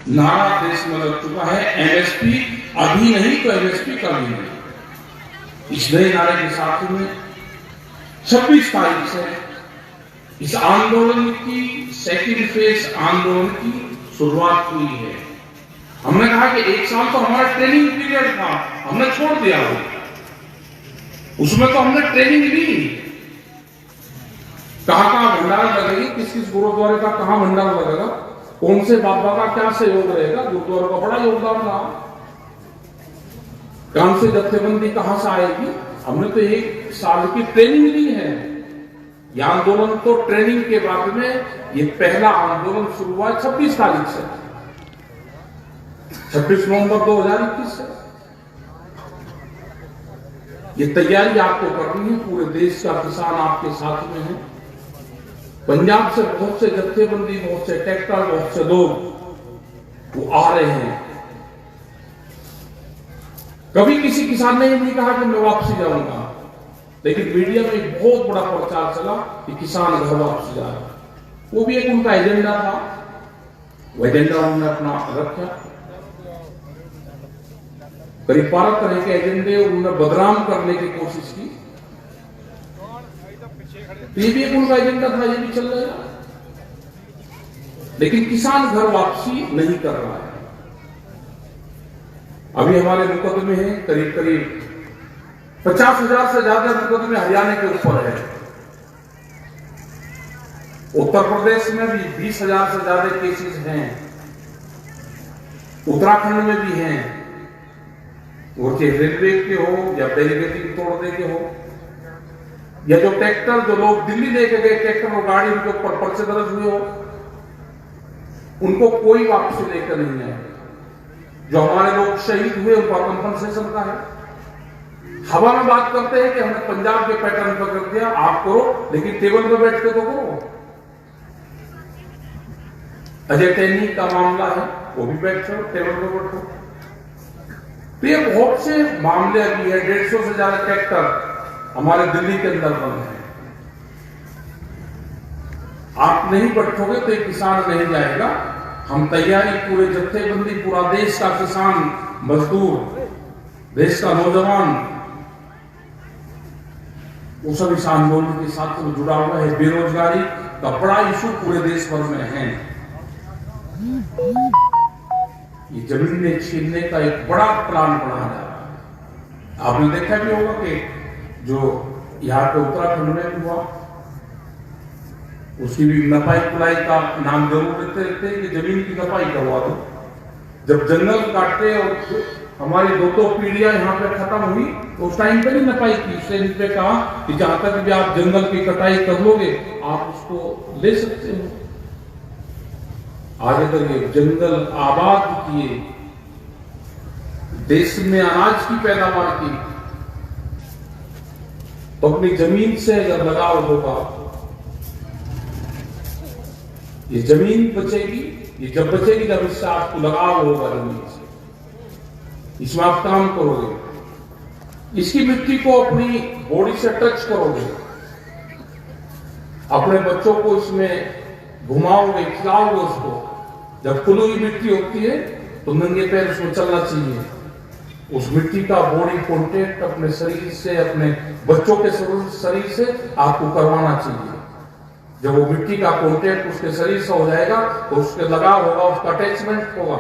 नारा देश में लग चुका है, एमएसपी अभी नहीं तो एमएसपी कभी नहीं। इस नए नारे के साथ में 26 तारीख से इस आंदोलन की सेकेंड फेज आंदोलन की शुरुआत हुई है। हमने कहा कि एक साल तो हमारा ट्रेनिंग पीरियड था, हमने छोड़ दिया वो, उसमें तो हमने ट्रेनिंग ली। कहाँ भंडारा लगेगी, किस किस गुरुद्वारे का कहाँ भंडारा लगेगा, कौन से बाबा का क्या सहयोग रहेगा, गुरुद्वारा का बड़ा योगदान रहा। कहां से जत्थेबंदी कहां से आएगी, हमने तो एक साल की ट्रेनिंग ली है। यह आंदोलन तो ट्रेनिंग के बाद में ये पहला आंदोलन शुरू हुआ 26 तारीख से, 26 नवंबर 2021 से। ये तैयारी आपको करनी है, पूरे देश का किसान आपके साथ में है। पंजाब से बहुत से जत्थेबंदी, बहुत से ट्रैक्टर, बहुत से लोग वो आ रहे हैं। कभी किसी किसान ने नहीं कहा कि मैं वापसी जाऊंगा, लेकिन मीडिया में एक बहुत बड़ा प्रचार चला कि किसान घर वापसी जा रहा है। वो भी एक उनका एजेंडा था, वो एजेंडा उन्होंने अपना रखा। करीब 12 तरह के एजेंडे उन्होंने बदनाम करने की कोशिश की। ये भी एक उनका एजेंडा था, ये भी चल रहा है। लेकिन किसान घर वापसी नहीं कर रहा है। अभी हमारे मुकदमे हैं करीब 50,000 से ज्यादा मुकदमे हरियाणा के ऊपर है। उत्तर प्रदेश में भी 20,000 से ज्यादा केसेस हैं, उत्तराखंड में भी हैं। वो चाहे रेलवे के हो या बैरिकेडिंग तोड़ने के हो, या जो ट्रैक्टर जो लोग दिल्ली लेके गए ट्रैक्टर और गाड़ी उनके ऊपर पर्चे दर्ज हुए हो, उनको कोई वापसी लेकर नहीं आए। जो हमारे लोग शहीद हुए उनका कंपनसेशन का है। हवा में बात करते हैं कि हमने पंजाब के पैटर्न पर कर दिया, आप करो, लेकिन टेबल पर बैठ के तो करो। अजय टैनी का मामला है, वो भी बैठो, टेबल पर बैठो। तो ये बहुत से मामले अभी है। 150 से ज्यादा ट्रैक्टर हमारे दिल्ली के अंदर बंद है। आप नहीं बैठोगे तो एक किसान नहीं जाएगा। हम तैयारी पूरे जत्थेबंदी, पूरा देश का किसान मजदूर, देश का नौजवान, वो सब इस आंदोलन के साथ में जुड़ा हुआ है। बेरोजगारी का बड़ा इशू पूरे देश भर में है। ये जमीन छीनने का एक बड़ा प्लान बनाया जा रहा है। आपने देखा भी होगा कि जो यहाँ पे उत्तराखंड में हुआ, उसकी भी नपाई पुलाई का नाम जरूर देते रहते हैं कि जमीन की नपाई करवा दो। जब जंगल काटे और हमारी 2 पीढ़ियां यहाँ पे खत्म हुई, तो उस टाइम पे नहीं नपाई की। उसने इन पे कहा कि जहां तक भी आप जंगल की कटाई कर लोगे, आप उसको ले सकते हो। आगे तक ये जंगल आबाद किए, देश में अनाज की पैदावार की, तो अपनी जमीन से अगर लगाव होगा, ये जमीन बचेगी। ये जब बचेगी जब इससे आपको लगाव होगा जमीन से, इसमें आप काम करोगे, इसकी मिट्टी को अपनी बॉडी से टच करोगे, अपने बच्चों को इसमें घुमाओगे, खिलाओगे उसको। जब खुली मिट्टी होती है तो नंगे पैर उसमें चलना चाहिए। उस मिट्टी का बॉडी कॉन्टेक्ट अपने शरीर से, अपने बच्चों के शरीर से आपको करवाना चाहिए। जब वो मिट्टी का कॉन्टेक्ट उसके शरीर से हो जाएगा तो उसके लगाव होगा, उसका अटैचमेंट होगा,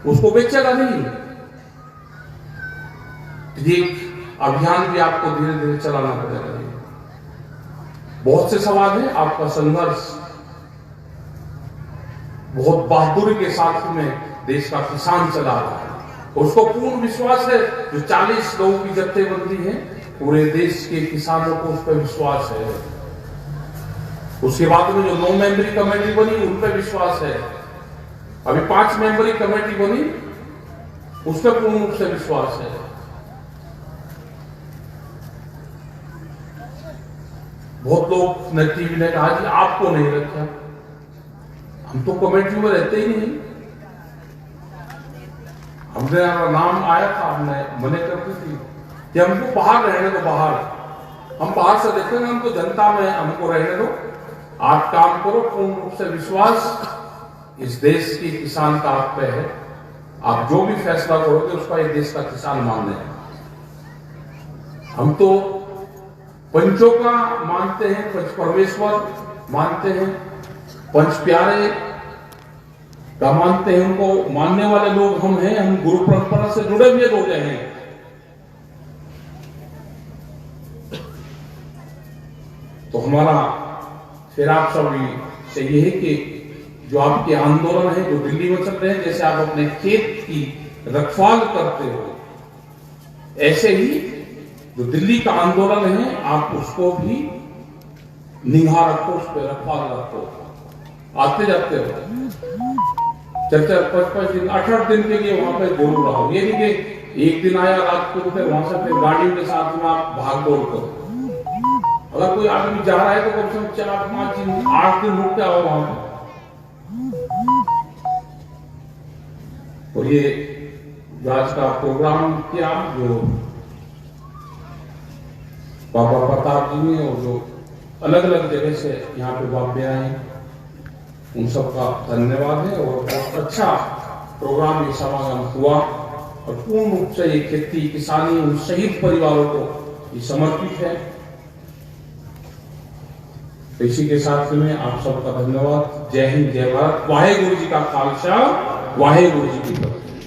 उसको बेचेगा नहीं। ये अभियान भी आपको धीरे धीरे चलाना पड़ेगा। बहुत से सवाल है, आपका संघर्ष बहुत बहादुरी के साथ में देश का किसान चला रहा है। उसको पूर्ण विश्वास है, जो 40 लोगों की जत्थेबंदी है, पूरे देश के किसानों को उस पर विश्वास है। उसके बाद में जो 9 मेंबरी कमेटी बनी, उन पर विश्वास है। अभी 5 मेंबरी कमेटी बनी, उस पर पूर्ण रूप से विश्वास है। बहुत लोग ने टीवी ने कहा कि आपको नहीं रखा। हम तो कमेटी में रहते ही नहीं। हमने नाम आया था, हमने मने करती थी कि हमको बाहर रहने दो, बाहर हम बाहर से देखेंगे, हमको जनता में हमको रहने दो, आप काम करो। पूर्ण रूप से विश्वास इस देश की किसान का आप पे है, आप जो भी फैसला करोगे उसका इस देश का किसान मान रहे हैं। हम तो पंचों का मानते हैं, पंच परमेश्वर मानते हैं, पंच प्यारे का मानते हैं, उनको मानने वाले लोग हम हैं, हम गुरु परंपरा से जुड़े हुए लोग हैं। तो हमारा फिर आप सभी से ये है कि जो आपके आंदोलन है जो दिल्ली में चल रहे हैं, जैसे आप अपने खेत की रखवाल करते हो, ऐसे ही जो दिल्ली का आंदोलन है आप उसको भी निगाह रखो, उस पर रखवाल रखो, आते जाते हो, 4-5 दिन 8-8 दिन के लिए वहां पे गोल रहो। ये नहीं कि एक दिन आया रात को फिर वहां से फिर गाड़ियों के साथ में आप भाग दौड़ करो। अगर कोई आदमी जा रहा है तो कम से कम 4-5 दिन 8 दिन रुक के आओ वहां पे। और ये आज का प्रोग्राम किया जो बाबा प्रताप जी ने और जो अलग अलग जगह से यहाँ पे बाबे आए, उन सबका धन्यवाद है। और बहुत अच्छा प्रोग्राम ये समागम हुआ और पूर्ण रूप से ये खेती किसानी उन शहीद परिवारों को ये समर्पित है। तो इसी के साथ में आप सबका धन्यवाद। जय हिंद, जय भारत, वाहे गुरु जी का खालसा, वाहे गुरु जी की फतेह।